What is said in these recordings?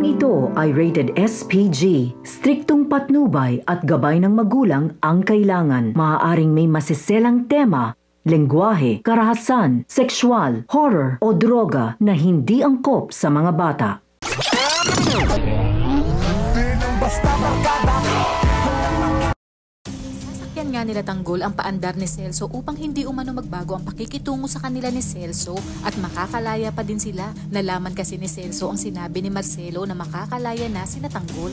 Programang ito ay rated SPG. Striktong patnubay at gabay ng magulang ang kailangan. Maaaring may masiselang tema, lengguwahe, karahasan, sexual, horror o droga na hindi angkop sa mga bata. Sasakyan nga nila Tanggol ang paandar ni Celso upang hindi umano magbago ang pakikitungo sa kanila ni Celso at makakalaya pa din sila. Nalaman kasi ni Celso ang sinabi ni Marcelo na makakalaya na sina Tanggol.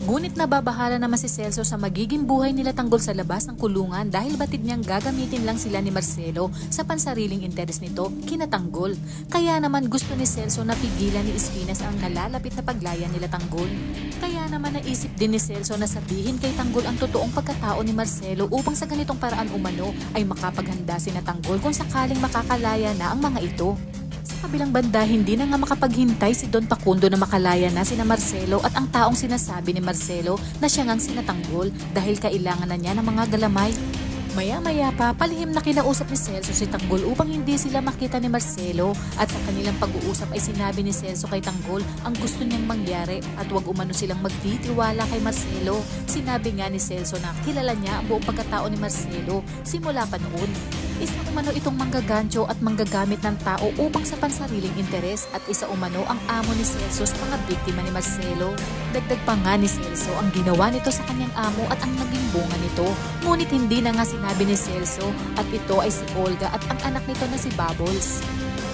Ngunit nababahala naman si Celso sa magiging buhay nila Tanggol sa labas ng kulungan dahil batid niyang gagamitin lang sila ni Marcelo sa pansariling interes nito kina Tanggol. Kaya naman gusto ni Celso na pigilan ni Espinas ang nalalapit na paglaya nila Tanggol. Kaya naman naisip din ni Celso na sabihin kay Tanggol ang totoong pagkatao ni Marcelo upang sa ganitong paraan umano ay makapaghanda sina Tanggol kung sakaling makakalaya na ang mga ito. Sa kabilang banda, hindi na nga makapaghintay si Don Facundo na makalaya na sina Marcelo at ang taong sinasabi ni Marcelo na siya ngang sina Tanggol dahil kailangan na niya ng mga galamay. Maya-maya pa, palihim na kinausap ni Celso si Tanggol upang hindi sila makita ni Marcelo at sa kanilang pag-uusap ay sinabi ni Celso kay Tanggol ang gusto niyang mangyari at huwag umano silang magtitiwala kay Marcelo. Sinabi nga ni Celso na kilala niya ang buong pagkatao ni Marcelo simula pa noon. Isa umano itong manggagancho at manggagamit ng tao upang sa pansariling interes at isa umano ang amo ni Celso sa mga biktima ni Marcelo. Dagdag pa nga ni Celso ang ginawa nito sa kanyang amo at ang naging bunga nito. Ngunit hindi na nga sinabi ni Celso at ito ay si Olga at ang anak nito na si Bubbles.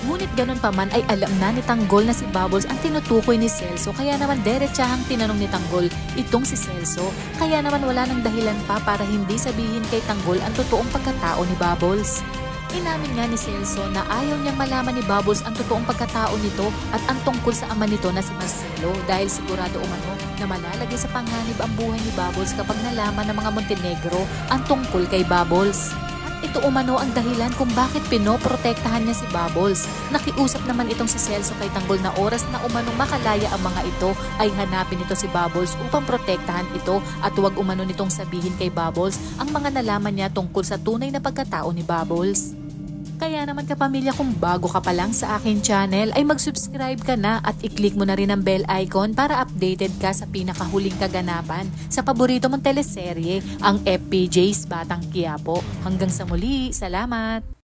Ngunit ganun pa man ay alam na ni Tanggol na si Bubbles ang tinutukoy ni Celso kaya naman derechahang tinanong ni Tanggol itong si Celso. Kaya naman wala nang dahilan pa para hindi sabihin kay Tanggol ang totoong pagkatao ni Bubbles. Inamin nga ni Celso na ayaw niyang malaman ni Bubbles ang totoong pagkatao nito at ang tungkol sa ama nito na si Marcelo dahil sigurado umano na malalagay sa panganib ang buhay ni Bubbles kapag nalaman ng mga Montenegro ang tungkol kay Bubbles. Ito umano ang dahilan kung bakit pinoprotektahan niya si Bubbles. Nakiusap naman itong si Celso kay Tanggol na oras na umanong makalaya ang mga ito ay hanapin ito si Bubbles upang protektahan ito at huwag umano nitong sabihin kay Bubbles ang mga nalaman niya tungkol sa tunay na pagkatao ni Bubbles. Kaya naman kapamilya, kung bago ka pa lang sa akin channel ay mag-subscribe ka na at i-click mo na rin ang bell icon para updated ka sa pinakahuling kaganapan sa paborito mong teleserye, ang FPJ's Batang Quiapo. Hanggang sa muli, salamat!